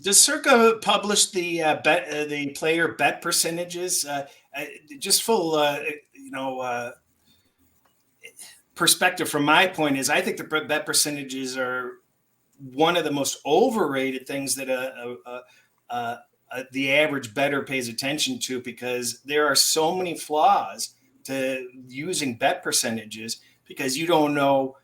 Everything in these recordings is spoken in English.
Does Circa publish the player bet percentages? Just full, perspective from my point is I think the bet percentages are one of the most overrated things that the average bettor pays attention to, because there are so many flaws to using bet percentages, because you don't know,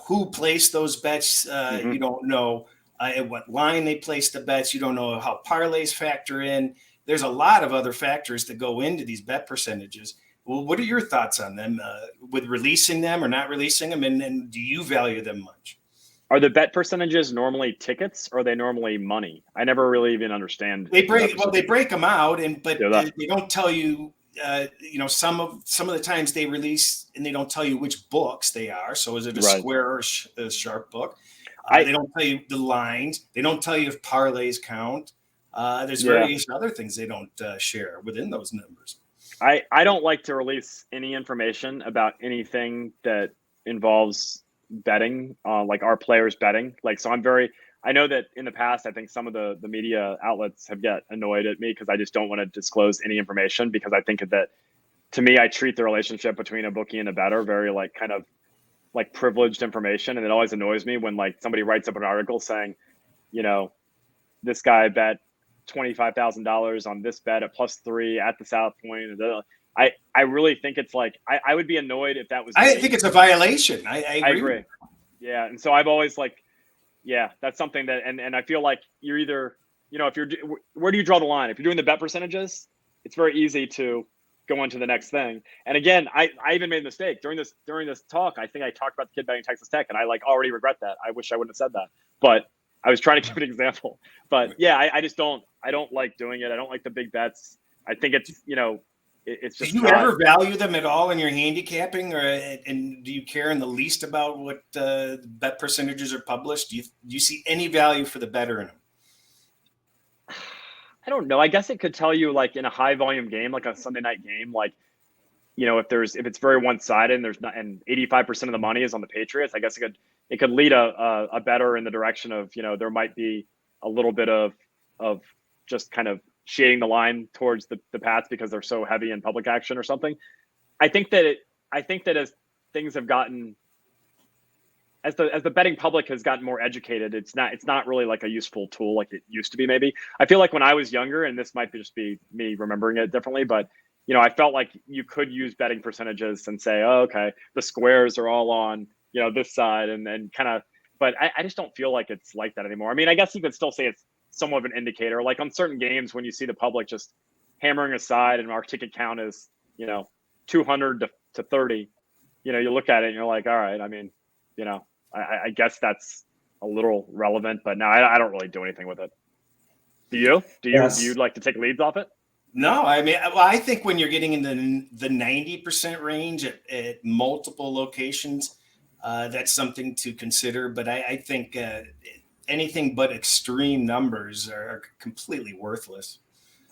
who placed those bets. You don't know at what line they place the bets. You don't know how parlays factor in. There's a lot of other factors that go into these bet percentages. Well, what are your thoughts on them, with releasing them or not releasing them, and do you value them much? Are the bet percentages normally tickets, or are they normally money? I never really even understand. They break them out, but they don't tell you. Some of the times they release and they don't tell you which books they are. So is it a square or a sharp book? They don't tell you the lines. They don't tell you if parlays count. There's various other things they don't share within those numbers. I don't like to release any information about anything that involves betting, like our players betting. So I know that in the past, I think some of the media outlets have got annoyed at me because I just don't want to disclose any information, because I think that, to me, I treat the relationship between a bookie and a bettor very kind of privileged information. And it always annoys me when somebody writes up an article saying, this guy bet $25,000 on this bet at +3 at the South Point. I really think it's I would be annoyed if that was. I think it's a violation. I agree. Yeah, and so I've always that's something that, and I feel like you're either, where do you draw the line? If you're doing the bet percentages, it's very easy to go on to the next thing. And again, I even made a mistake during this talk. I think I talked about the kid betting Texas Tech, and I already regret that. I wish I wouldn't have said that, but I was trying to give an example. But yeah, I just don't like doing it. I don't like the big bets. I think it's, it's just. Do you ever value them at all in your handicapping, and do you care in the least about what bet percentages are published? Do you see any value for the bettor in them? I don't know. I guess it could tell you, in a high volume game, like a Sunday night game, if it's very one sided and 85% of the money is on the Patriots, I guess it could lead a bettor in the direction of, there might be a little bit of just kind of shading the line towards the Pats because they're so heavy in public action or something. I think that as things have gotten, as the betting public has gotten more educated, it's not really a useful tool like it used to be. Maybe I feel like when I was younger, and this might just be me remembering it differently, but I felt like you could use betting percentages and say, oh, okay, the squares are all on, this side, and then kind of, but I just don't feel like it's like that anymore. I mean, I guess you could still say it's somewhat of an indicator, on certain games when you see the public just hammering a side and our ticket count is, 200 to 30, you look at it and you're like, all right, I mean, I guess that's a little relevant, but no, I don't really do anything with it. Do you? Yes. Do you like to take leads off it? No, I mean, I think when you're getting in the 90% range at multiple locations, that's something to consider. But I think anything but extreme numbers are completely worthless.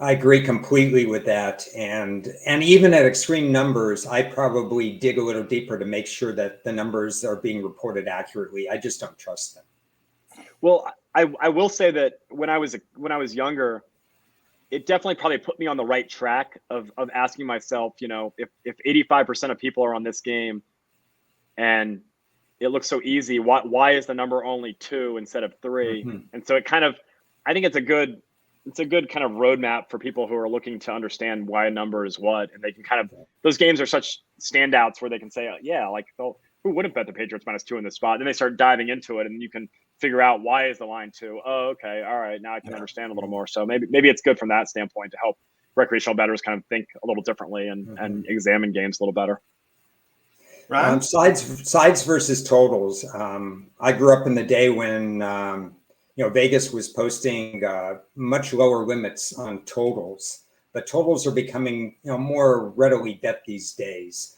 I agree completely with that. And even at extreme numbers, I probably dig a little deeper to make sure that the numbers are being reported accurately. I just don't trust them. Well, I will say that when I was younger, it definitely probably put me on the right track of asking myself, if 85% of people are on this game and it looks so easy, why is the number only 2 instead of 3? Mm-hmm. And so I think it's a good kind of roadmap for people who are looking to understand why a number is what, and they can those games are such standouts where they can say, who wouldn't bet the Patriots -2 in this spot? Then they start diving into it, and you can figure out why is the line 2. Oh, okay, all right, now I can understand a little more. So maybe it's good from that standpoint to help recreational bettors kind of think a little differently and examine games a little better. Sides versus totals. I grew up in the day when Vegas was posting much lower limits on totals, but totals are becoming more readily bet these days.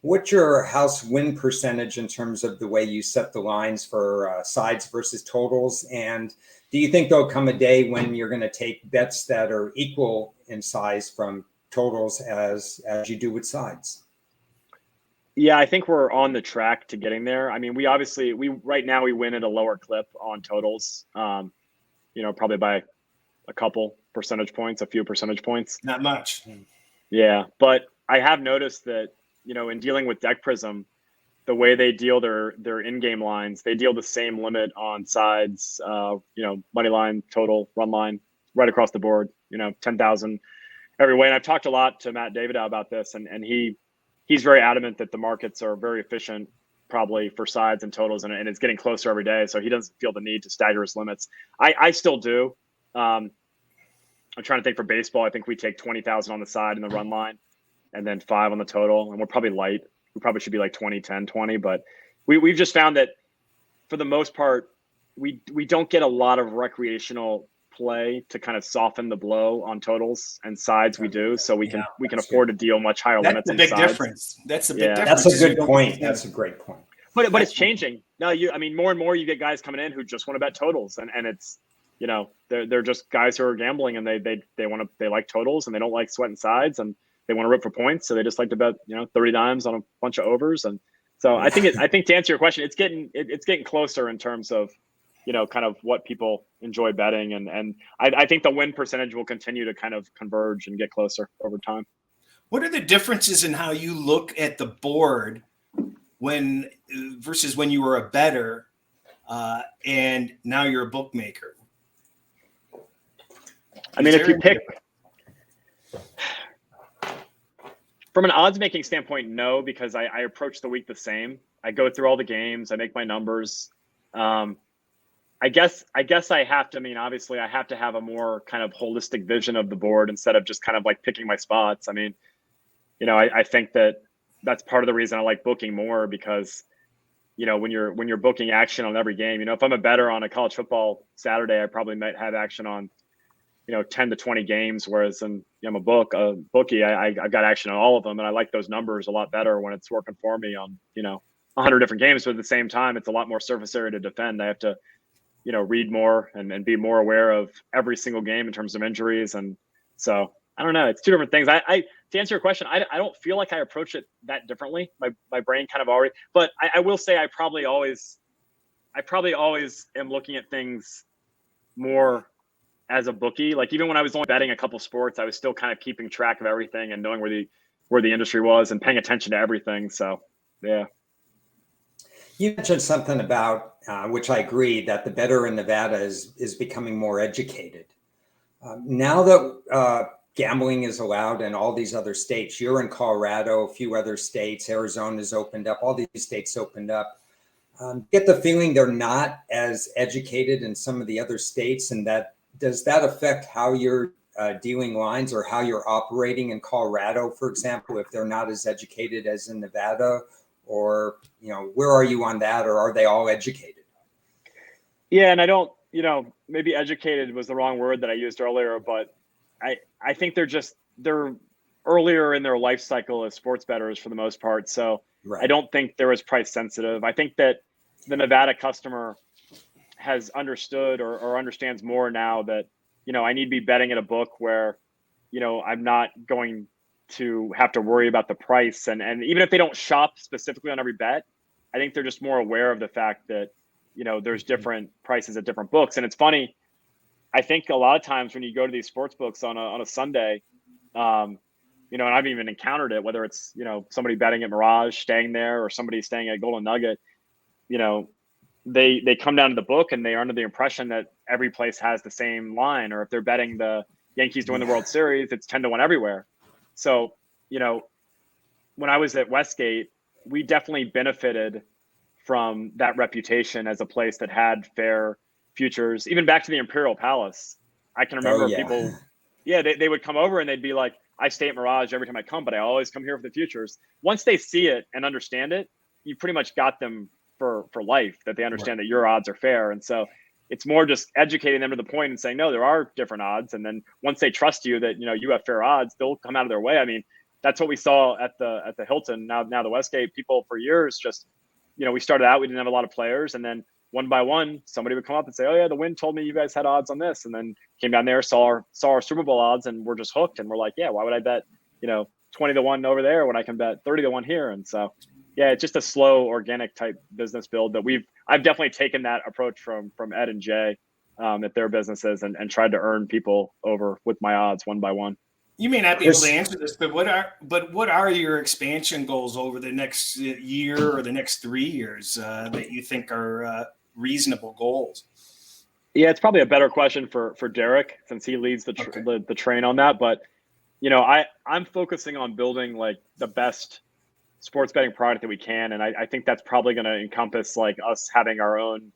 What's your house win percentage in terms of the way you set the lines for sides versus totals? And do you think there'll come a day when you're going to take bets that are equal in size from totals as you do with sides? Yeah, I think we're on the track to getting there. I mean, we right now we win at a lower clip on totals. probably by a couple percentage points, a few percentage points. Not much. Yeah. But I have noticed that, in dealing with Deck Prism, the way they deal their in-game lines, they deal the same limit on sides, money line, total, run line, right across the board, 10,000 every way. And I've talked a lot to Matt Davidow about this, and he's very adamant that the markets are very efficient, probably for sides and totals, and it's getting closer every day. So he doesn't feel the need to stagger his limits. I still do. I'm trying to think for baseball. I think we take 20,000 on the side in the run line, and then 5 on the total, and we're probably light. We probably should be like 20, 10, 20, but we've just found that for the most part, we don't get a lot of recreational play to kind of soften the blow on totals, and sides we do. So we can afford to deal much higher limits. That's the big difference. That's the big difference. That's a good point. That's a great point. But it's changing. No, more and more you get guys coming in who just want to bet totals, and it's, they're just guys who are gambling, and they like totals, and they don't like sweating sides, and they want to rip for points, so they just like to bet 30 dimes on a bunch of overs. And so I think to answer your question, it's getting closer in terms of kind of what people enjoy betting, and I think the win percentage will continue to kind of converge and get closer over time. What are the differences in how you look at the board versus when you were a bettor and now you're a bookmaker? If you pick from an odds making standpoint, no, because I approach the week the same. I go through all the games, I make my numbers. I guess I have to, obviously I have to have a more kind of holistic vision of the board instead of just kind of like picking my spots. I think that's part of the reason I like booking more, because, when you're booking action on every game, if I'm a bettor on a college football Saturday, I probably might have action on, 10 to 20 games. Whereas I'm a bookie, I've got action on all of them. And I like those numbers a lot better when it's working for me on, 100 different games. But at the same time, it's a lot more surface area to defend. I have to, read more and be more aware of every single game in terms of injuries. And so I don't know. It's two different things. To answer your question, I don't feel like I approach it that differently. My brain kind of already, but I will say I probably always am looking at things more as a bookie. Like even when I was only betting a couple sports, I was still kind of keeping track of everything and knowing where the industry was and paying attention to everything. So yeah. You mentioned something about which I agree, that the bettor in Nevada is becoming more educated. Now that gambling is allowed in all these other states, you're in Colorado, a few other states, Arizona's opened up, all these states opened up. Get the feeling they're not as educated in some of the other states, and does that affect how you're dealing lines or how you're operating in Colorado, for example, if they're not as educated as in Nevada? Or, where are you on that? Or are they all educated? Yeah. And I don't, maybe educated was the wrong word that I used earlier, but I think they're earlier in their life cycle as sports bettors for the most part. So right. I don't think they're as price sensitive. I think that the Nevada customer has understood or understands more now that, I need to be betting at a book where, I'm not going to have to worry about the price. And even if they don't shop specifically on every bet, I think they're just more aware of the fact that, there's different prices at different books. And it's funny, I think a lot of times when you go to these sports books on a Sunday, and I've even encountered it, whether it's, somebody betting at Mirage, staying there, or somebody staying at Golden Nugget, they come down to the book and they are under the impression that every place has the same line. Or if they're betting the Yankees to win the World Series, it's 10-1 everywhere. So, when I was at Westgate, we definitely benefited from that reputation as a place that had fair futures. Even back to the Imperial Palace, I can remember people, they would come over and they'd be like, I stay at Mirage every time I come, but I always come here for the futures. Once they see it and understand it, you pretty much got them for life, that they understand that your odds are fair. And so it's more just educating them to the point and saying, no, there are different odds. And then once they trust you that, you have fair odds, they'll come out of their way. That's what we saw at the Hilton. Now the Westgate, people for years just, we started out, we didn't have a lot of players. And then one by one, somebody would come up and say, oh yeah, the Wind told me you guys had odds on this. And then came down there, saw our Super Bowl odds, and we're just hooked. And we're like, yeah, why would I bet, 20-1 over there when I can bet 30-1 here? And so, yeah, it's just a slow, organic type business build that I've definitely taken that approach from Ed and Jay, at their businesses and tried to earn people over with my odds one by one. You may not be able to answer this, but what are your expansion goals over the next year or the next 3 years that you think are reasonable goals? Yeah, it's probably a better question for Derek, since he leads the train on that. But I'm focusing on building like the best sports betting product that we can, and I think that's probably going to encompass like us having our own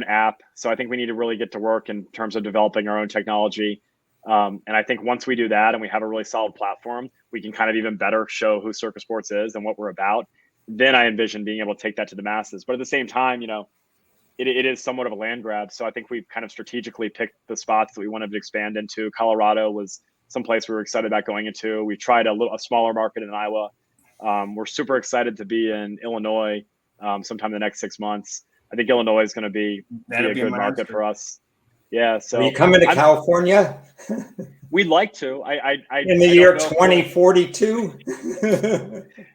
app. So I think we need to really get to work in terms of developing our own technology. And I think once we do that and we have a really solid platform, we can kind of even better show who Circa Sports is and what we're about. Then I envision being able to take that to the masses. But at the same time, it is somewhat of a land grab. So I think we've kind of strategically picked the spots that we wanted to expand into. Colorado was someplace we were excited about going into. We tried a smaller market in Iowa. We're super excited to be in Illinois sometime in the next 6 months. I think Illinois is going to be a good market for us. Yeah. So are you coming to California? We'd like to. In the year 2042.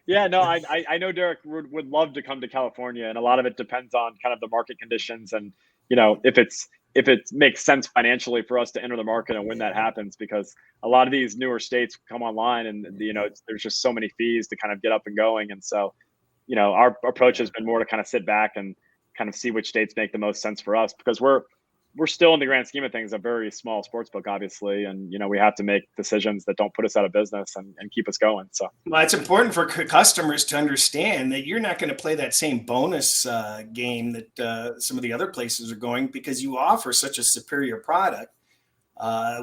Yeah, no, I know Derek would love to come to California, and a lot of it depends on kind of the market conditions and if it makes sense financially for us to enter the market and when that happens, because a lot of these newer states come online and there's just so many fees to kind of get up and going, and so our approach has been more to kind of sit back and kind of see which states make the most sense for us, because we're still, in the grand scheme of things, a very small sportsbook, obviously. And, we have to make decisions that don't put us out of business and keep us going. So, well, it's important for customers to understand that you're not going to play that same bonus game that some of the other places are going, because you offer such a superior product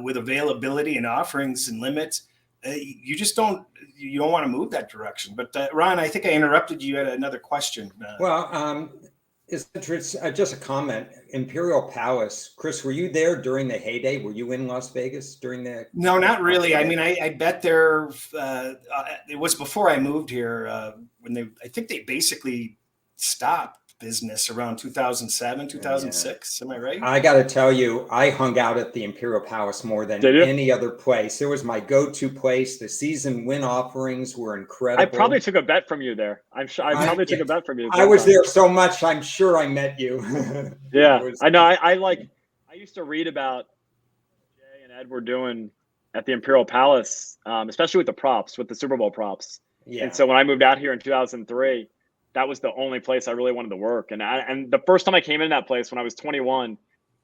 with availability and offerings and limits. You don't want to move that direction. But Ron, I think I interrupted you. You had another question. It's just a comment. Imperial Palace. Chris, were you there during the heyday? Were you in Las Vegas during the? No, not really. I mean, I bet there. It was before I moved here when I think they basically stopped business around 2007, 2006. Yeah. Am I right? I got to tell you, I hung out at the Imperial Palace more than any other place. It was my go-to place. The season win offerings were incredible. I probably took a bet from you there. I'm sure I probably took a bet from you. I was there so much. I'm sure I met you. Yeah, I know. I used to read about what Jay and Ed were doing at the Imperial Palace, especially with the props, with the Super Bowl props. Yeah. And so when I moved out here in 2003, that was the only place I really wanted to work. And the first time I came in that place when I was 21,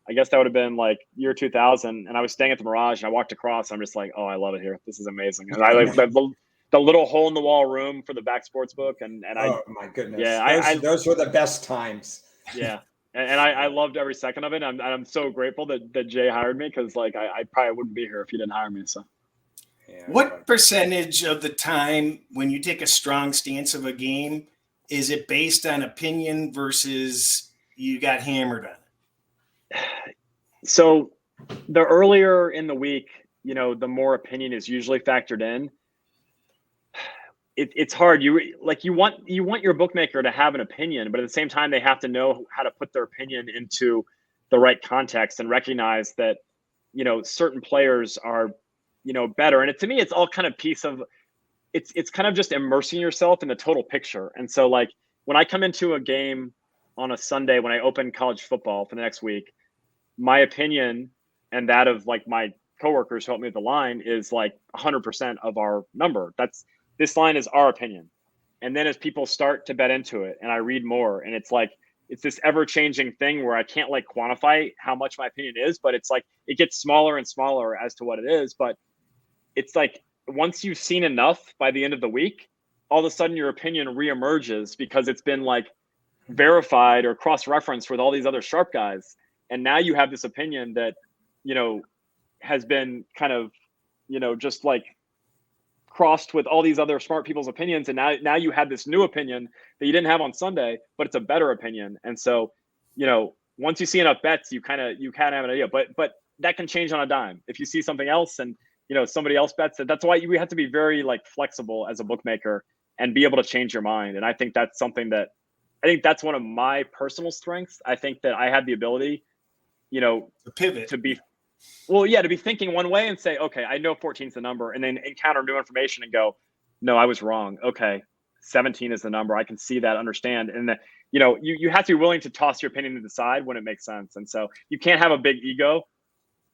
I guess that would have been like year 2000. And I was staying at the Mirage, and I walked across. And I'm just like, oh, I love it here. This is amazing. And I like the little hole in the wall room for the back Sportsbook. And oh my goodness. Yeah, those were the best times. Yeah. And I loved every second of it. I'm so grateful that Jay hired me, because like I probably wouldn't be here if he didn't hire me. So. Yeah, what percentage of the time when you take a strong stance of a game, is it based on opinion versus you got hammered on it? So the earlier in the week, the more opinion is usually factored in. It's hard. You want your bookmaker to have an opinion, but at the same time, they have to know how to put their opinion into the right context and recognize that, certain players are, better. And to me, it's all kind of it's kind of just immersing yourself in the total picture. And so like when I come into a game on a Sunday, when I open college football for the next week, my opinion and that of like my coworkers who help me with the line is like 100% of our number. This line is our opinion. And then as people start to bet into it and I read more, and it's like, it's this ever changing thing where I can't like quantify how much my opinion is, but it's like, it gets smaller and smaller as to what it is. But it's like, once you've seen enough by the end of the week, all of a sudden your opinion reemerges because it's been like verified or cross-referenced with all these other sharp guys. And now you have this opinion that, has been kind of, just like crossed with all these other smart people's opinions. And now you have this new opinion that you didn't have on Sunday, but it's a better opinion. And so, once you see enough bets, you kind of have an idea, but that can change on a dime. If you see something else and, somebody else bets it. That's why we have to be very like flexible as a bookmaker and be able to change your mind. And I think that's something that that's one of my personal strengths. I think that I have the ability, to pivot, to be thinking one way and say, okay, I know 14 is the number, and then encounter new information and go, no, I was wrong. Okay, 17 is the number. I can see that, understand. And you have to be willing to toss your opinion to the side when it makes sense. And so you can't have a big ego.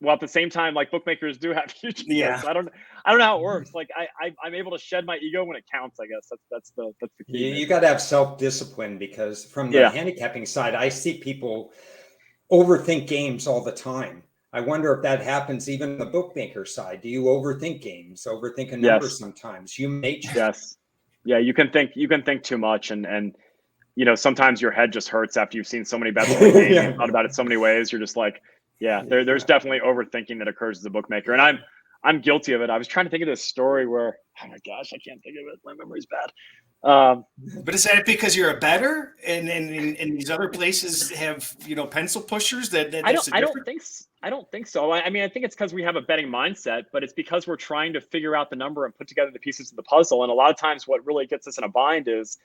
Well, at the same time, like bookmakers do have huge egos. Yeah. So I don't know how it works. Like I'm able to shed my ego when it counts. I guess that's the key. You got to have self-discipline, because from the handicapping side, I see people overthink games all the time. I wonder if that happens even on the bookmaker side. Do you overthink games, overthink a number sometimes? Human nature. Yes. Yeah, you can think too much, and sometimes your head just hurts after you've seen so many bets in the game. You've thought about it so many ways. You're just like, there's definitely overthinking that occurs as a bookmaker, and I'm guilty of it. I was trying to think of this story where, oh my gosh, I can't think of it. My memory's bad. But is that because you're a bettor, and these other places have pencil pushers? I don't think so. I mean, I think it's because we have a betting mindset, but it's because we're trying to figure out the number and put together the pieces of the puzzle. And a lot of times, what really gets us in a bind is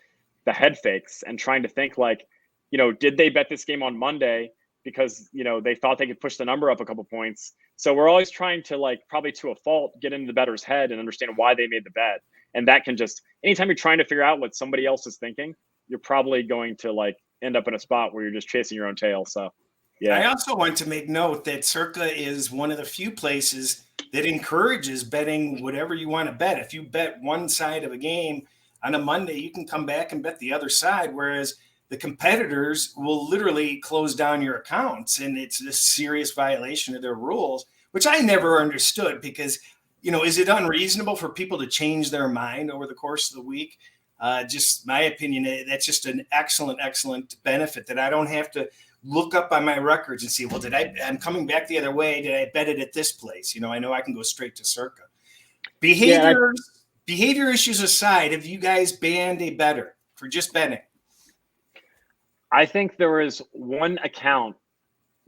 the head fakes and trying to think like, did they bet this game on Monday because they thought they could push the number up a couple points? So we're always trying to, like, probably to a fault, get into the bettor's head and understand why they made the bet. And that can just, anytime you're trying to figure out what somebody else is thinking, you're probably going to like end up in a spot where you're just chasing your own tail. So, yeah. I also want to make note that Circa is one of the few places that encourages betting whatever you want to bet. If you bet one side of a game on a Monday, you can come back and bet the other side, whereas the competitors will literally close down your accounts, and it's a serious violation of their rules, which I never understood, because is it unreasonable for people to change their mind over the course of the week? Just my opinion, that's just an excellent benefit that I don't have to look up on my records and see, well, I'm coming back the other way. Did I bet it at this place? I know I can go straight to Circa. Behavior issues aside, have you guys banned a bettor for just betting? I think there is one account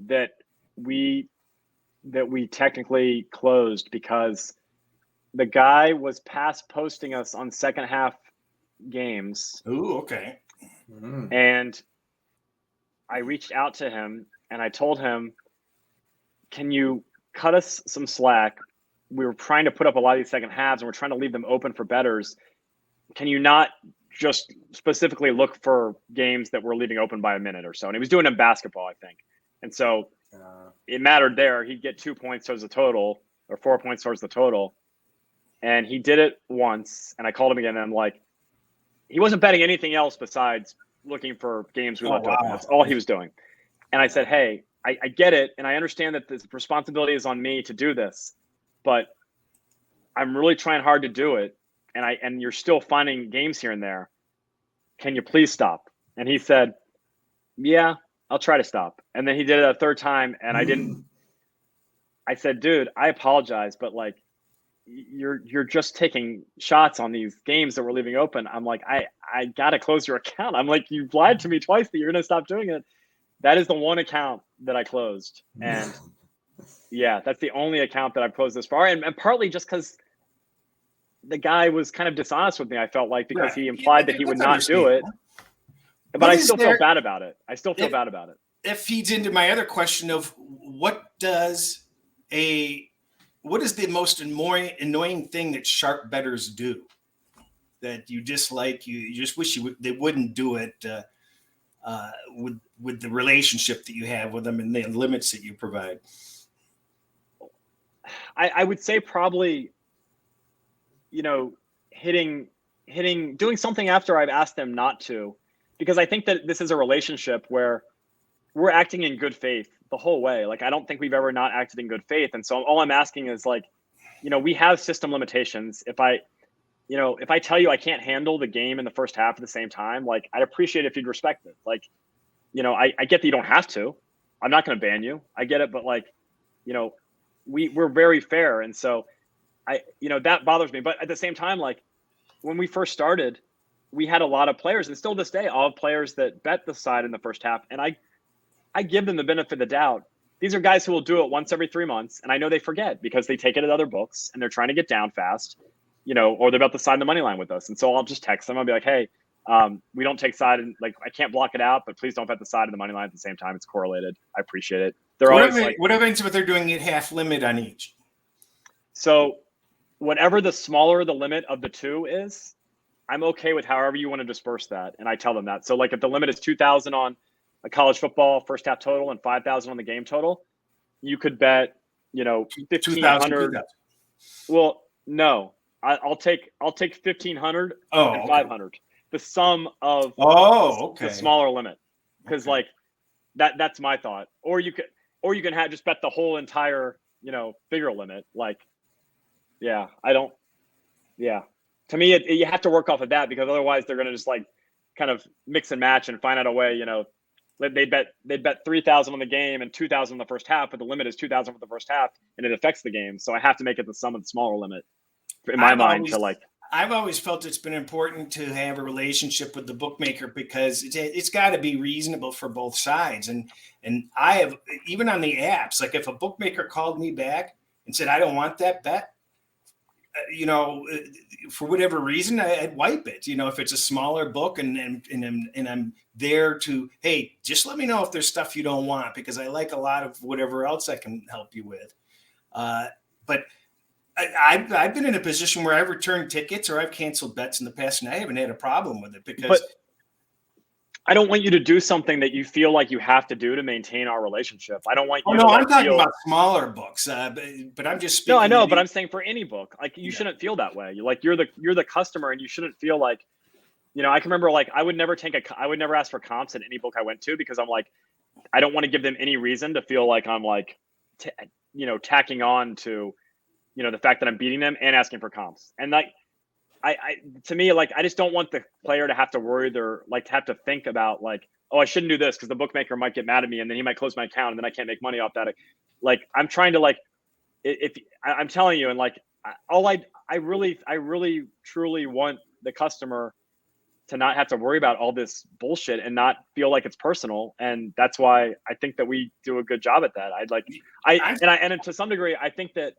that we technically closed because the guy was past posting us on second half games. Ooh, okay. And I reached out to him and I told him, can you cut us some slack? We were trying to put up a lot of these second halves and we're trying to leave them open for bettors. Can you not just specifically look for games that we're leaving open by a minute or so? And he was doing it in basketball, I think. And so it mattered there. He'd get 2 points towards the total, or 4 points towards the total. And he did it once, and I called him again, and I'm like, he wasn't betting anything else besides looking for games we left open. That's all he was doing. And I said, hey, I get it, and I understand that the responsibility is on me to do this, but I'm really trying hard to do it, and you're still finding games here and there. Can you please stop? And he said, yeah, I'll try to stop. And then he did it a third time, and I didn't. I said, dude, I apologize, but like, you're just taking shots on these games that we're leaving open. I'm like, I gotta close your account. I'm like, you lied to me twice that you're gonna stop doing it. That is the one account that I closed, and yeah, that's the only account that I've closed this far. And partly just because the guy was kind of dishonest with me, I felt like, because he implied that he would not do it. But I still feel bad about it. That feeds into my other question of what is the most annoying thing that sharp bettors do that you dislike? You just wish they wouldn't do it with the relationship that you have with them and the limits that you provide. I would say probably, doing something after I've asked them not to, because I think that this is a relationship where we're acting in good faith the whole way. Like, I don't think we've ever not acted in good faith. And so all I'm asking is, like, we have system limitations. If I tell you I can't handle the game in the first half at the same time, like, I'd appreciate if you'd respect it. Like, I get that you don't have to. I'm not going to ban you. I get it. But, like, we're very fair. And so that bothers me. But at the same time, like, when we first started, we had a lot of players, and still this day, all players that bet the side in the first half. And I give them the benefit of the doubt. These are guys who will do it once every 3 months. And I know they forget because they take it at other books and they're trying to get down fast, or they're about to sign the money line with us. And so I'll just text them. I'll be like, hey, we don't take side, and like, I can't block it out, but please don't bet the side of the money line at the same time. It's correlated. I appreciate it. What happens if they're doing it half limit on each? So whatever the smaller the limit of the two is, I'm okay with however you want to disperse that. And I tell them that. So like if the limit is 2,000 on a college football first half total and 5,000 on the game total, you could bet, 1,500. Well, no, I'll take 1,500 and 500. The sum of the smaller limit. Because like that's my thought. Or you can have just bet the whole entire, bigger limit. Like, to me, you have to work off of that, because otherwise they're going to just like kind of mix and match and find out a way, they bet 3,000 on the game and 2,000 in the first half, but the limit is 2,000 for the first half and it affects the game. So I have to make it the sum of the smaller limit in my mind I've always felt it's been important to have a relationship with the bookmaker, because it's got to be reasonable for both sides. And I have, even on the apps, like if a bookmaker called me back and said, I don't want that bet, for whatever reason, I'd wipe it. If it's a smaller book and I'm there to, hey, just let me know if there's stuff you don't want, because I like a lot of whatever else I can help you with. But I've been in a position where I've returned tickets or I've canceled bets in the past, and I haven't had a problem with it, because I don't want you to do something that you feel like you have to do to maintain our relationship. I don't want you. I'm talking about smaller books, but I'm just speaking. No, I know, but I'm saying for any book, like you shouldn't feel that way. You're the customer, and you shouldn't feel like, I can remember like I would never ask for comps at any book I went to, because I'm like, I don't want to give them any reason to feel like I'm like, tacking on to, the fact that I'm beating them and asking for comps. And like, to me, like, I just don't want the player to have to worry, to have to think about like, oh, I shouldn't do this because the bookmaker might get mad at me and then he might close my account and then I can't make money off that. Like, I'm trying to like, if I'm telling you, and like, I really truly want the customer to not have to worry about all this bullshit and not feel like it's personal. And that's why I think that we do a good job at that. And to some degree, I think that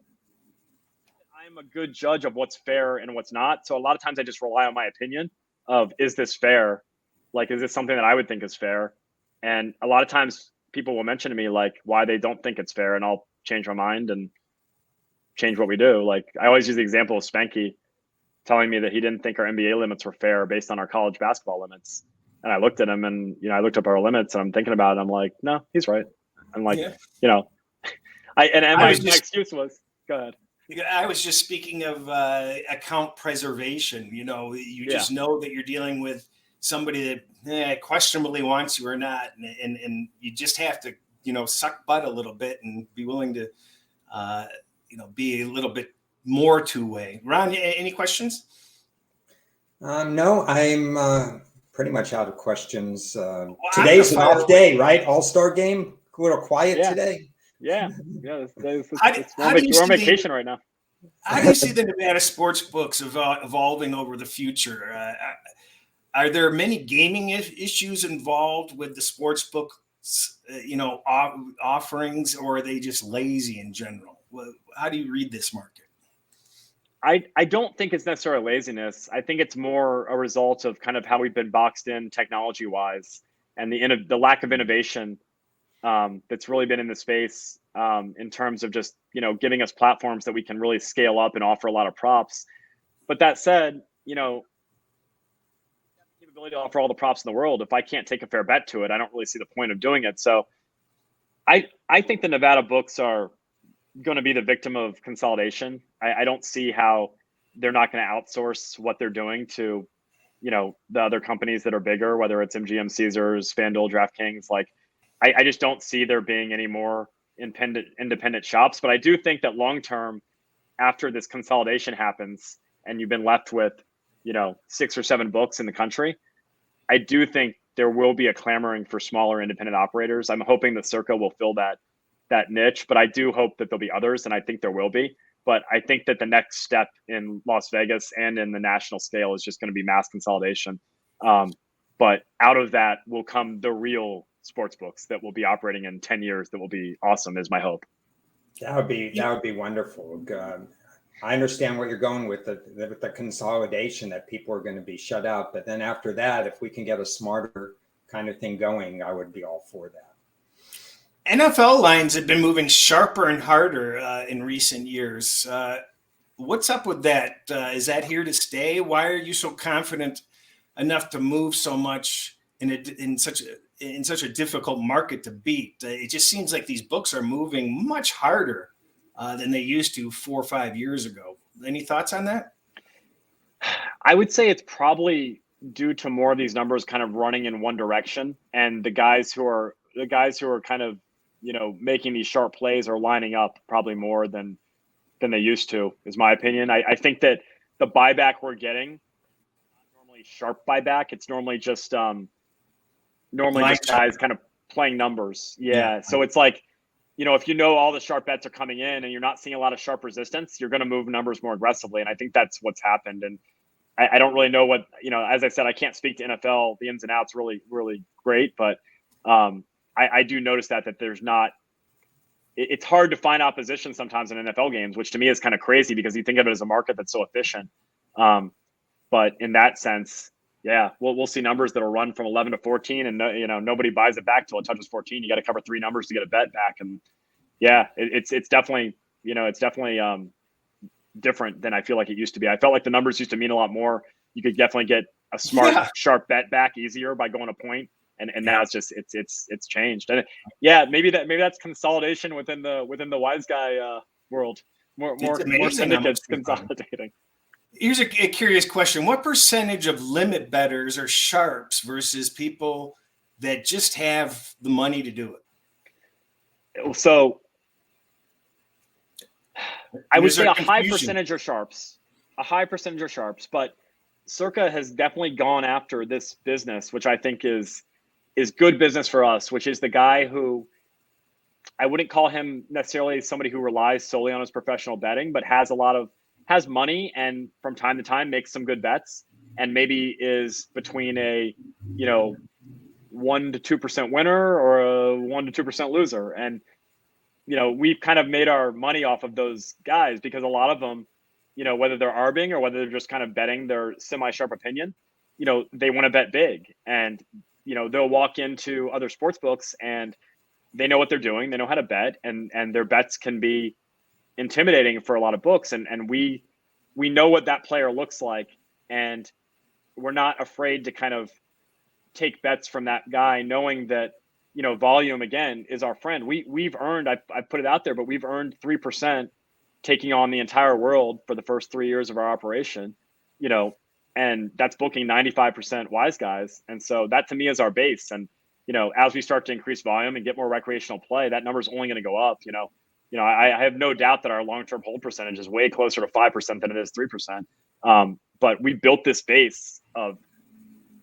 I'm a good judge of what's fair and what's not. So a lot of times I just rely on my opinion of, is this fair? Like, is this something that I would think is fair? And a lot of times people will mention to me like why they don't think it's fair, and I'll change my mind and change what we do. Like, I always use the example of Spanky telling me that he didn't think our NBA limits were fair based on our college basketball limits. And I looked at him and, I looked up our limits and I'm thinking about it. I'm like, no, he's right. I'm like, my excuse was, go ahead. I was just speaking of account preservation. You just know that you're dealing with somebody that questionably wants you or not. And you just have to, suck butt a little bit and be willing to, be a little bit more two-way. Ron, any questions? No, I'm pretty much out of questions. Today's an off day, right? All-star game, a little quiet today. Yeah. It's we're on vacation right now. How do you see the Nevada Sportsbooks evolving over the future? Are there many gaming issues involved with the sportsbook, offerings, or are they just lazy in general? How do you read this market? I don't think it's necessarily laziness. I think it's more a result of kind of how we've been boxed in technology-wise, and the lack of innovation that's really been in the space in terms of just, giving us platforms that we can really scale up and offer a lot of props. But that said, the ability to offer all the props in the world, if I can't take a fair bet to it, I don't really see the point of doing it. So I think the Nevada books are going to be the victim of consolidation. I don't see how they're not going to outsource what they're doing to, the other companies that are bigger, whether it's MGM, Caesars, FanDuel, DraftKings. Like, I just don't see there being any more independent shops. But I do think that long term, after this consolidation happens and you've been left with, 6 or 7 books in the country, I do think there will be a clamoring for smaller independent operators. I'm hoping that Circa will fill that niche, but I do hope that there'll be others, and I think there will be. But I think that the next step in Las Vegas and in the national scale is just going to be mass consolidation. But out of that will come the real sports books that will be operating in 10 years that will be awesome, is my hope. That would be wonderful. I understand what you're going with the consolidation, that people are going to be shut out. But then after that, if we can get a smarter kind of thing going, I would be all for that. NFL lines have been moving sharper and harder in recent years. What's up with that? Is that here to stay? Why are you so confident enough to move so much in such a difficult market to beat? It just seems like these books are moving much harder than they used to 4 or 5 years ago. Any thoughts on that? I would say it's probably due to more of these numbers kind of running in one direction, and the guys who are kind of, making these sharp plays are lining up probably more than they used to, is my opinion. I think that the buyback we're getting, not normally sharp buyback. It's normally just guys kind of playing numbers. Yeah. So it's like, if all the sharp bets are coming in and you're not seeing a lot of sharp resistance, you're going to move numbers more aggressively. And I think that's what's happened. And I don't really know what, as I said, I can't speak to NFL, the ins and outs really, really great. But I do notice that there's not, it's hard to find opposition sometimes in NFL games, which to me is kind of crazy because you think of it as a market that's so efficient. But in that sense, yeah, we'll see numbers that'll run from 11 to 14 and nobody buys it back till it touches 14. You got to cover 3 numbers to get a bet back. And yeah, it's definitely, different than I feel like it used to be. I felt like the numbers used to mean a lot more. You could definitely get a smart, sharp bet back easier by going a point. And now it's just it's changed. And yeah, maybe that's consolidation within the wise guy world. More syndicates consolidating. Here's a curious question: what percentage of limit bettors are sharps versus people that just have the money to do it? So I would say a high percentage are sharps. But Circa has definitely gone after this business, which I think is good business for us, which is the guy who, I wouldn't call him necessarily somebody who relies solely on his professional betting, but has money and from time to time makes some good bets and maybe is between a 1 to 2% winner or a 1 to 2% loser. And we've kind of made our money off of those guys because a lot of them, whether they're arbing or whether they're just kind of betting their semi-sharp opinion, they want to bet big. And they'll walk into other sports books and they know what they're doing. They know how to bet, and their bets can be intimidating for a lot of books. And we know what that player looks like, and we're not afraid to kind of take bets from that guy, knowing that, volume again is our friend. We've earned, I put it out there, but we've earned 3% taking on the entire world for the first 3 years of our operation, and that's booking 95% wise guys. And so that to me is our base. And, as we start to increase volume and get more recreational play, that number is only going to go up. I have no doubt that our long-term hold percentage is way closer to 5% than it is 3%. But we built this base of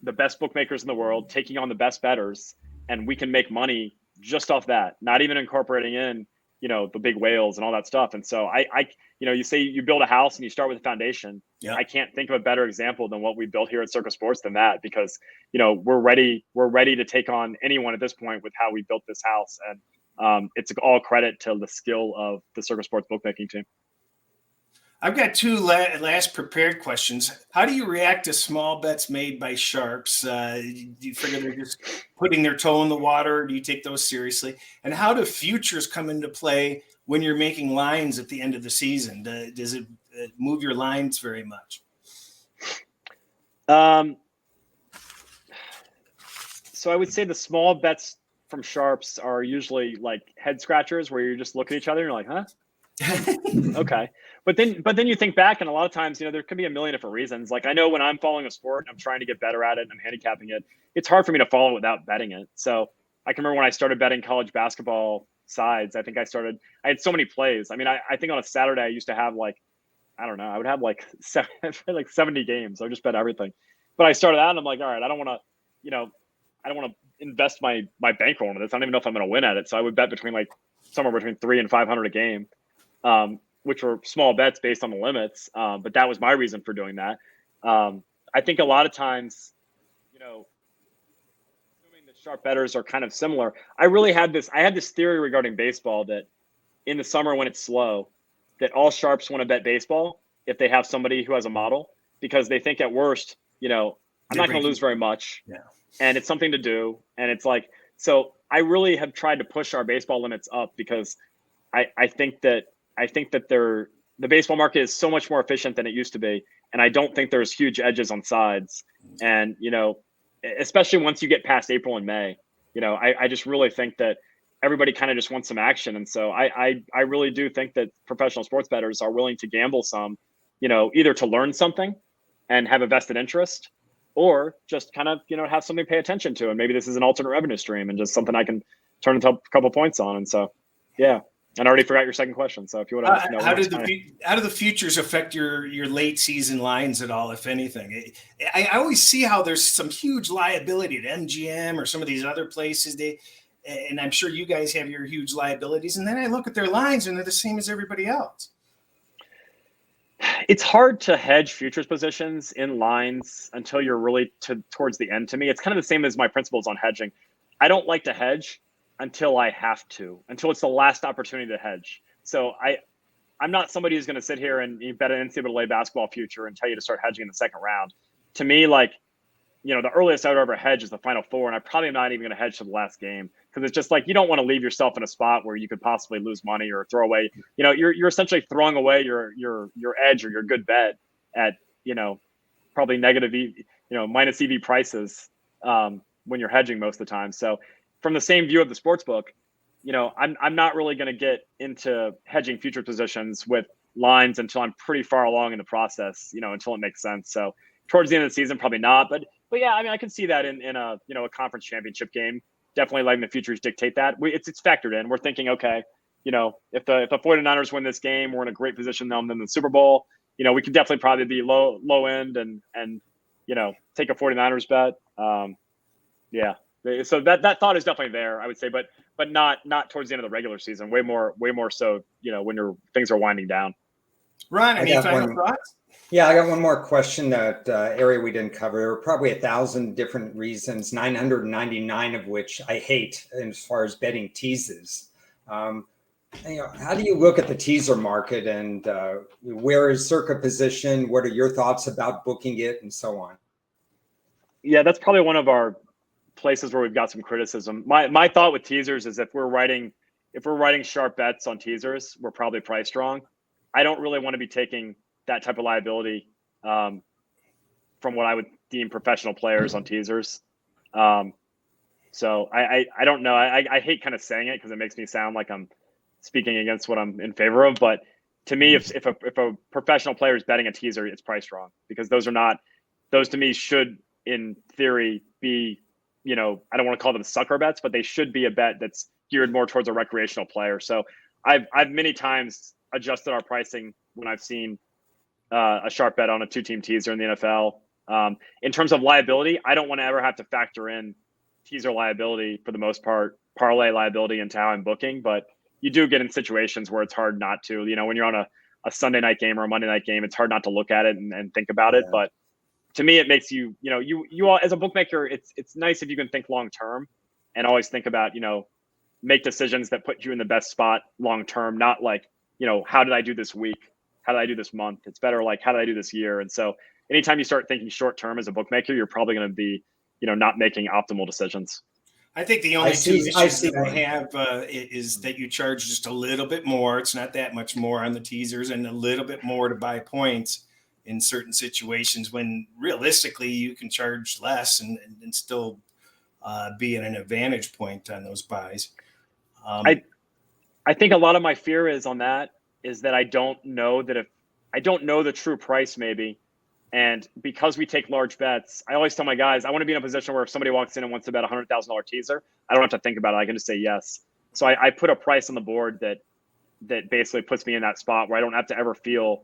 the best bookmakers in the world taking on the best bettors, and we can make money just off that, not even incorporating in, the big whales and all that stuff. And so you say you build a house and you start with a foundation. Yeah. I can't think of a better example than what we built here at Circa Sports than that, because, we're ready to take on anyone at this point with how we built this house. And it's all credit to the skill of the Circa Sports bookmaking team. I've got 2 last prepared questions. How do you react to small bets made by sharps? Do you figure they're just putting their toe in the water? Or do you take those seriously? And how do futures come into play when you're making lines at the end of the season? Does it move your lines very much? So I would say the small bets from sharps are usually like head scratchers where you just look at each other and you're like, huh? Okay. But then you think back, and a lot of times, there could be a million different reasons. Like I know when I'm following a sport and I'm trying to get better at it and I'm handicapping it, it's hard for me to follow without betting it. So I can remember when I started betting college basketball sides, I had so many plays. I mean, I think on a Saturday I used to have I would have like 70 games. I would just bet everything. But I started out and I'm like, all right, I don't want to invest my bankroll into this. I don't even know if I'm going to win at it. So I would bet somewhere between 300 and 500 a game. Which were small bets based on the limits. But that was my reason for doing that. I think a lot of times, assuming the sharp bettors are kind of similar. I had this theory regarding baseball that in the summer when it's slow, that all sharps want to bet baseball if they have somebody who has a model, because they think at worst, I'm not going to lose very much. Yeah. And it's something to do. And it's like, so I really have tried to push our baseball limits up because I think that the baseball market is so much more efficient than it used to be. And I don't think there's huge edges on sides. And, especially once you get past April and May, I just really think that everybody kind of just wants some action. And so I really do think that professional sports bettors are willing to gamble some, either to learn something and have a vested interest, or just kind of, have something to pay attention to. And maybe this is an alternate revenue stream and just something I can turn into a couple points on. And so, yeah. And I already forgot your second question. So if you want to, how do the futures affect your late season lines at all, if anything? I always see how there's some huge liability to MGM or some of these other places. And I'm sure you guys have your huge liabilities. And then I look at their lines and they're the same as everybody else. It's hard to hedge futures positions in lines until you're really towards the end. To me, it's kind of the same as my principles on hedging. I don't like to hedge until I have to, until it's the last opportunity to hedge. So I'm not somebody who's going to sit here and bet an NCAA basketball future and tell you to start hedging in the second round. To me, the earliest I would ever hedge is the Final Four, and I'm probably not even going to hedge to the last game, because it's just you don't want to leave yourself in a spot where you could possibly lose money or throw away. You're essentially throwing away your edge or your good bet at probably negative minus EV prices when you're hedging most of the time. So from the same view of the sportsbook, I'm not really going to get into hedging future positions with lines until I'm pretty far along in the process, until it makes sense. So towards the end of the season, probably not. But yeah, I can see that in a conference championship game. Definitely letting the futures dictate that. It's factored in. We're thinking, okay, if the 49ers win this game, we're in a great position then in the Super Bowl. We could definitely probably be low end and take a 49ers bet. Yeah. So that thought is definitely there, I would say, but not towards the end of the regular season. Way more so, when things are winding down. Ron, any final thoughts? Yeah, I got one more question that area we didn't cover. There are probably 1,000 different reasons, 999 of which I hate as far as betting teases. How do you look at the teaser market, and where is Circa positioned? What are your thoughts about booking it, and so on? Yeah, that's probably one of our places where we've got some criticism. My thought with teasers is if we're writing sharp bets on teasers, we're probably priced wrong. I don't really want to be taking that type of liability from what I would deem professional players on teasers. So I don't know. I hate kind of saying it because it makes me sound like I'm speaking against what I'm in favor of. But to me, if a professional player is betting a teaser, it's priced wrong, because those to me should in theory be, I don't want to call them sucker bets, but they should be a bet that's geared more towards a recreational player. So I've many times adjusted our pricing when I've seen a sharp bet on a 2-team teaser in the NFL. In terms of liability, I don't want to ever have to factor in teaser liability for the most part, parlay liability into how I'm booking. But you do get in situations where it's hard not to. When you're on a Sunday night game or a Monday night game, it's hard not to look at it and think about it. But to me, it makes you, you all as a bookmaker, it's nice if you can think long term and always think about, make decisions that put you in the best spot long term, not how did I do this week? How did I do this month? It's better how did I do this year? And so anytime you start thinking short term as a bookmaker, you're probably going to be, not making optimal decisions. I think the only two issues that I have is that you charge just a little bit more. It's not that much more on the teasers, and a little bit more to buy points in certain situations, when realistically you can charge less and still be at an advantage point on those buys. I think a lot of my fear is that I don't know the true price maybe. And because we take large bets, I always tell my guys, I want to be in a position where if somebody walks in and wants to bet $100,000 teaser, I don't have to think about it. I can just say yes. So I put a price on the board that basically puts me in that spot where I don't have to ever feel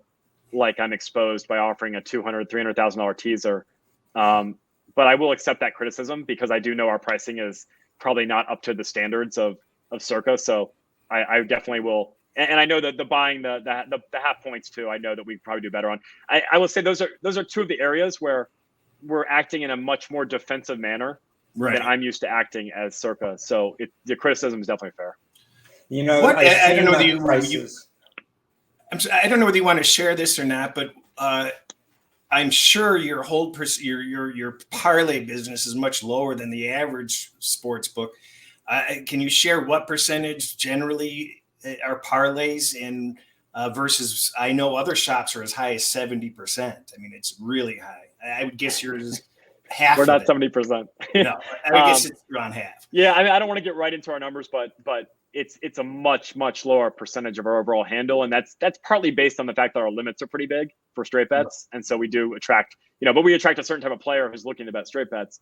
like I'm exposed by offering a $200,000, $300,000 teaser. But I will accept that criticism, because I do know our pricing is probably not up to the standards of Circa. So I definitely will. And I know that the buying the half points too, I know that we probably do better on. I will say those are two of the areas where we're acting in a much more defensive manner than I'm used to acting as Circa. So the criticism is definitely fair. I don't know whether I don't know whether you want to share this or not, but I'm sure your your parlay business is much lower than the average sports book. Can you share what percentage generally are parlays, and versus I know other shops are as high as 70%. I mean, it's really high. I would guess yours is half. We're not 70%. No, I would guess it's around half. Yeah, I mean, I don't want to get right into our numbers, but it's a much lower percentage of our overall handle, and that's partly based on the fact that our limits are pretty big for straight bets, and so we do attract, but we attract a certain type of player who's looking to bet straight bets.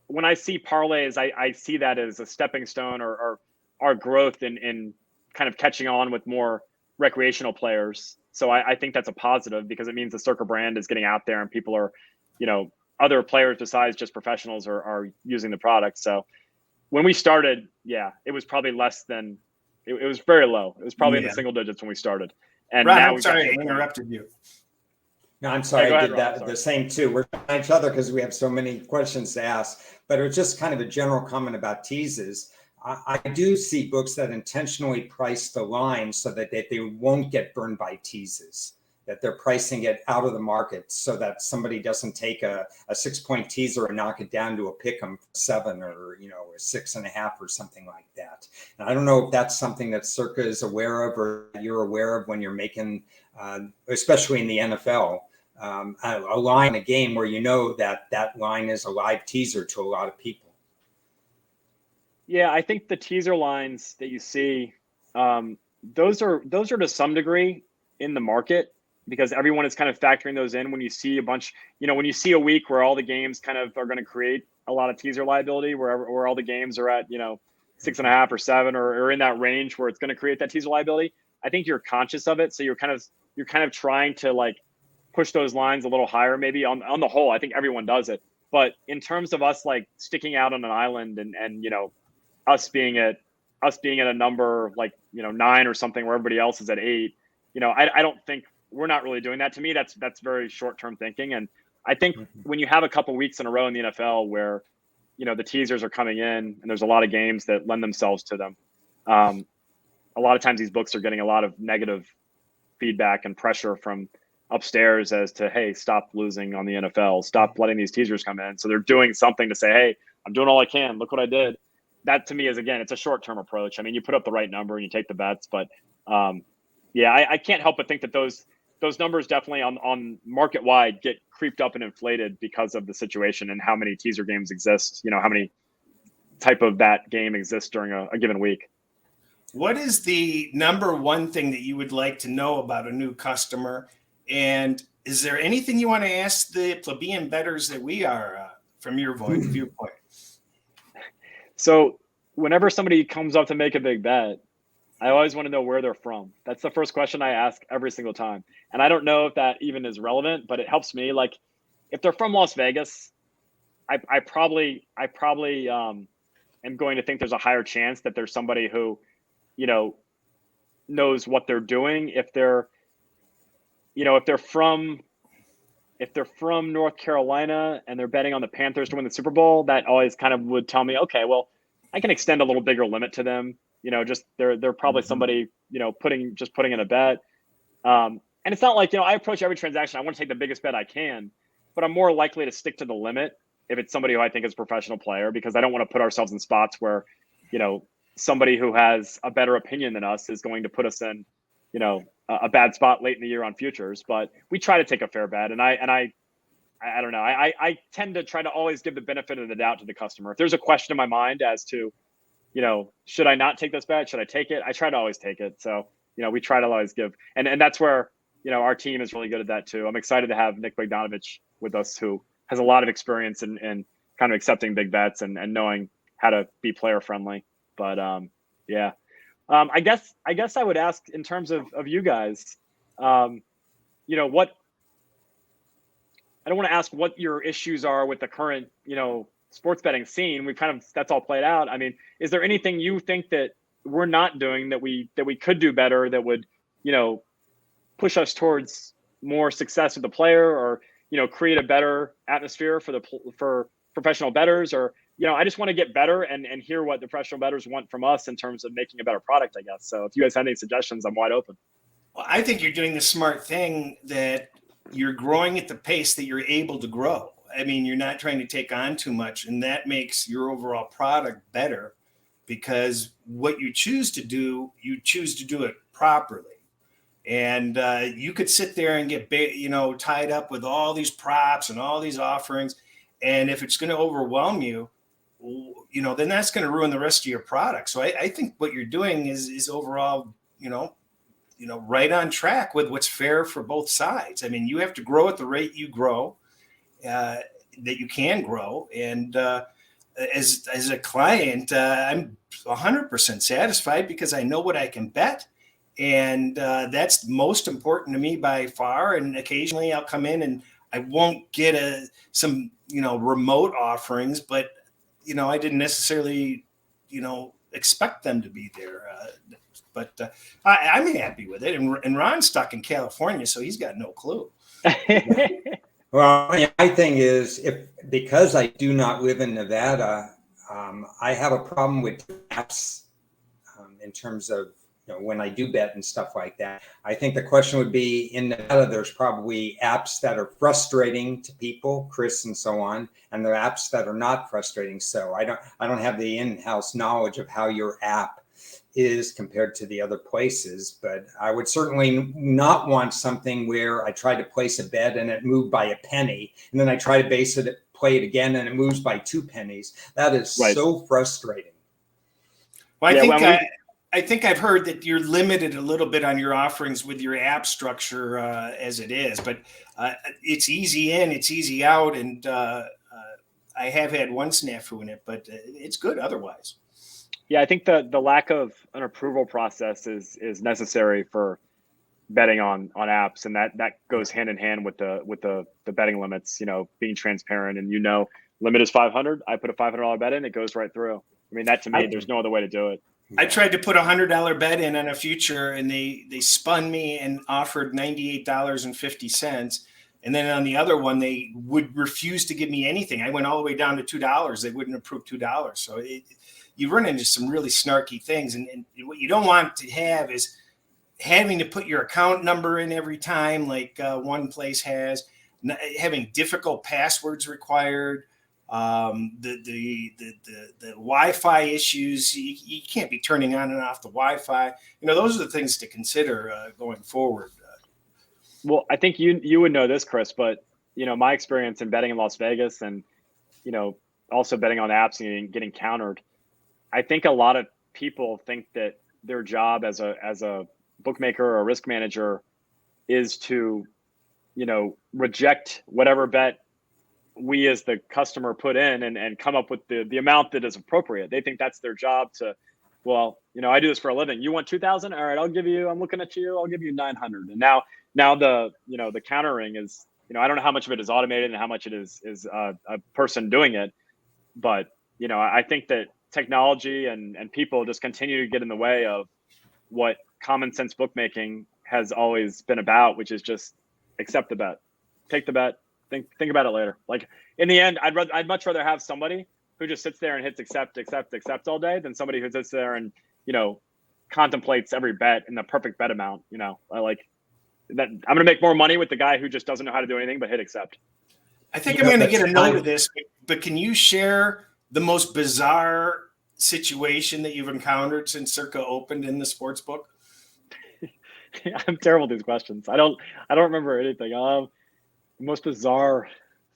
When I see parlays, I see that as a stepping stone or our growth in kind of catching on with more recreational players. So I think that's a positive because it means the Circa brand is getting out there and people are, other players besides just professionals are using the product. So when we started, it was probably less than, it was very low. It was probably in the single digits when we started. And Ron, now I'm sorry I interrupted you. No, I'm sorry. I did Ron, that the same too. We're on each other because we have so many questions to ask. But it was just kind of a general comment about teases. I do see books that intentionally price the line so that they won't get burned by teases, that they're pricing it out of the market so that somebody doesn't take a 6-point teaser and knock it down to a pick 'em 7 or, or 6.5 or something like that. And I don't know if that's something that Circa is aware of or you're aware of when you're making, especially in the NFL, a line, a game where that line is a live teaser to a lot of people. Yeah, I think the teaser lines that you see, those are to some degree in the market because everyone is kind of factoring those in when you see a bunch, when you see a week where all the games kind of are going to create a lot of teaser liability, where all the games are at, 6.5 or 7 or in that range where it's going to create that teaser liability. I think you're conscious of it. So you're kind of trying to like push those lines a little higher, maybe on the whole. I think everyone does it. But in terms of us like sticking out on an island and us being at a number like 9 or something where everybody else is at 8, I don't think we're not really doing that. To me, that's very short-term thinking. And I think when you have a couple weeks in a row in the NFL where the teasers are coming in and there's a lot of games that lend themselves to them, a lot of times these books are getting a lot of negative feedback and pressure from upstairs as to, hey, stop losing on the NFL, stop letting these teasers come in. So they're doing something to say, hey, I'm doing all I can, look what I did. That to me is, again, it's a short-term approach. I mean, you put up the right number and you take the bets, but I can't help but think that those numbers definitely on market wide get creeped up and inflated because of the situation and how many teaser games exist, how many type of that game exists during a given week. What is the number one thing that you would like to know about a new customer? And is there anything you want to ask the plebeian bettors that we are from your viewpoint? So whenever somebody comes up to make a big bet, I always want to know where they're from. That's the first question I ask every single time. And I don't know if that even is relevant, but it helps me. Like if they're from Las Vegas, I probably am going to think there's a higher chance that there's somebody who, knows what they're doing. If they're from North Carolina and they're betting on the Panthers to win the Super Bowl, that always kind of would tell me, okay, well, I can extend a little bigger limit to them. Just they're probably somebody, putting in a bet. And it's not like, I approach every transaction, I want to take the biggest bet I can, but I'm more likely to stick to the limit if it's somebody who I think is a professional player, because I don't want to put ourselves in spots where, somebody who has a better opinion than us is going to put us in, a bad spot late in the year on futures. But we try to take a fair bet. And I don't know. I tend to try to always give the benefit of the doubt to the customer. If there's a question in my mind as to, should I not take this bet? Should I take it? I try to always take it. So, we try to always give. And that's where, our team is really good at that too. I'm excited to have Nick Bogdanovich with us, who has a lot of experience in kind of accepting big bets and knowing how to be player friendly. But I guess I would ask in terms of you guys, what, I don't want to ask what your issues are with the current, sports betting scene. That's all played out. I mean, is there anything you think that we're not doing that we could do better that would, push us towards more success with the player, or, create a better atmosphere for professional bettors? Or, I just want to get better and hear what the professional bettors want from us in terms of making a better product, I guess. So if you guys have any suggestions, I'm wide open. Well, I think you're doing the smart thing that you're growing at the pace that you're able to grow. I mean, you're not trying to take on too much, and that makes your overall product better, because what you choose to do it properly. And you could sit there and get, tied up with all these props and all these offerings. And if it's going to overwhelm you, then that's going to ruin the rest of your product. So I think what you're doing is overall, right on track with what's fair for both sides. I mean, you have to grow at the rate you grow, that you can grow. And as a client, I'm 100% satisfied because I know what I can bet. And that's most important to me by far. And occasionally I'll come in and I won't get some remote offerings, but I didn't necessarily expect them to be there. But I'm happy with it. And Ron's stuck in California, so he's got no clue. Well, my thing is, because I do not live in Nevada, I have a problem with apps in terms of when I do bet and stuff like that. I think the question would be, in Nevada, there's probably apps that are frustrating to people, Chris and so on, and there are apps that are not frustrating. So I don't have the in-house knowledge of how your app is compared to the other places, but I would certainly not want something where I try to place a bet and it moved by a penny, and then I try to play it again and it moves by 2 pennies. That is right. So frustrating. Well, I think I've heard that you're limited a little bit on your offerings with your app structure as it is, but it's easy in, it's easy out, and I have had one snafu in it, but it's good otherwise. Yeah, I think the lack of an approval process is necessary for betting on apps, and that goes hand in hand with the betting limits. Being transparent, and limit is 500. I put a $500 bet in, it goes right through. I mean, that to me, there's no other way to do it. I tried to put $100 bet in on a future, and they spun me and offered $98.50. And then on the other one, they would refuse to give me anything. I went all the way down to $2. They wouldn't approve $2. So you run into some really snarky things. And what you don't want to have is having to put your account number in every time, like one place has, having difficult passwords required. The Wi-Fi issues, you can't be turning on and off the Wi-Fi. Those are the things to consider going forward. Well, I think you would know this, Chris, but my experience in betting in Las Vegas and also betting on apps and getting countered, I think a lot of people think that their job as a bookmaker or a risk manager is to reject whatever bet we as the customer put in and come up with the amount that is appropriate. They think that's their job to, I do this for a living. You want 2,000? All right, I'm looking at you. I'll give you 900. And now the countering is, I don't know how much of it is automated and how much it is a person doing it. But, I think that technology and people just continue to get in the way of what common sense bookmaking has always been about, which is just accept the bet, take the bet, think about it later. Like in the end, I'd much rather have somebody who just sits there and hits accept all day than somebody who sits there and, contemplates every bet in the perfect bet amount. I like that. I'm going to make more money with the guy who just doesn't know how to do anything but hit accept. I think I'm going to get a note of this, but can you share the most bizarre situation that you've encountered since Circa opened in the sportsbook? I'm terrible at these questions. I don't remember anything. Most bizarre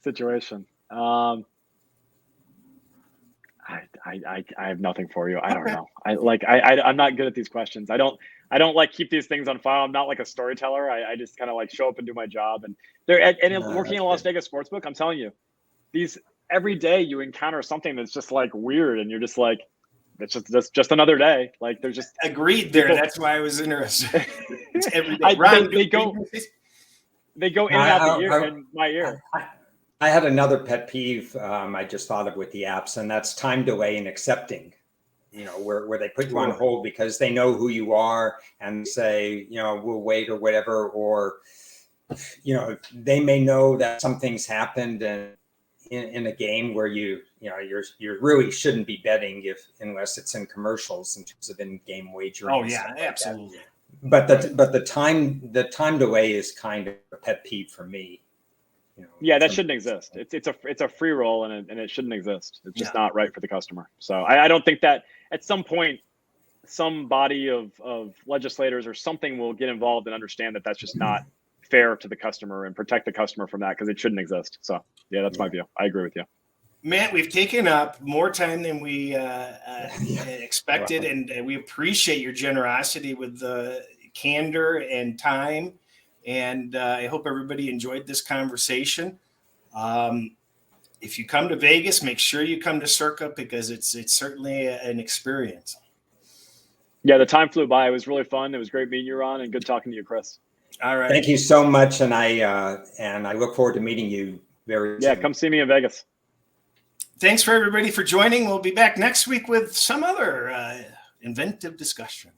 situation. I have nothing for you. I don't know. I'm not good at these questions. I don't like keep these things on file. I'm not like a storyteller. I just kind of like show up and do my job. And working in a Las Vegas sportsbook, I'm telling you, every day you encounter something that's just like weird, and you're just like, that's just another day. Like there's just agreed there. That's why I was interested. It's every day. They go in and out in my ear. I had another pet peeve I just thought of with the apps, and that's time delay in accepting. Where they put you on hold because they know who you are and say, we'll wait or whatever, or they may know that something's happened and in a game where you really shouldn't be betting unless it's in commercials in terms of in-game wagering. Oh yeah, absolutely. But the time delay is kind of a pet peeve for me. Yeah, that shouldn't exist. It's a free roll and it shouldn't exist. It's just not right for the customer. So I don't think that at some point some body of legislators or something will get involved and understand that that's just not fair to the customer and protect the customer from that, because it shouldn't exist. So yeah, that's my view. I agree with you. Matt, we've taken up more time than we expected, and we appreciate your generosity with the candor and time. And I hope everybody enjoyed this conversation. If you come to Vegas, make sure you come to Circa, because it's certainly an experience. Yeah, the time flew by. It was really fun. It was great meeting you, Ron, and good talking to you, Chris. All right. Thank you so much, and I look forward to meeting you very soon. Come see me in Vegas. Thanks for everybody for joining. We'll be back next week with some other inventive discussion.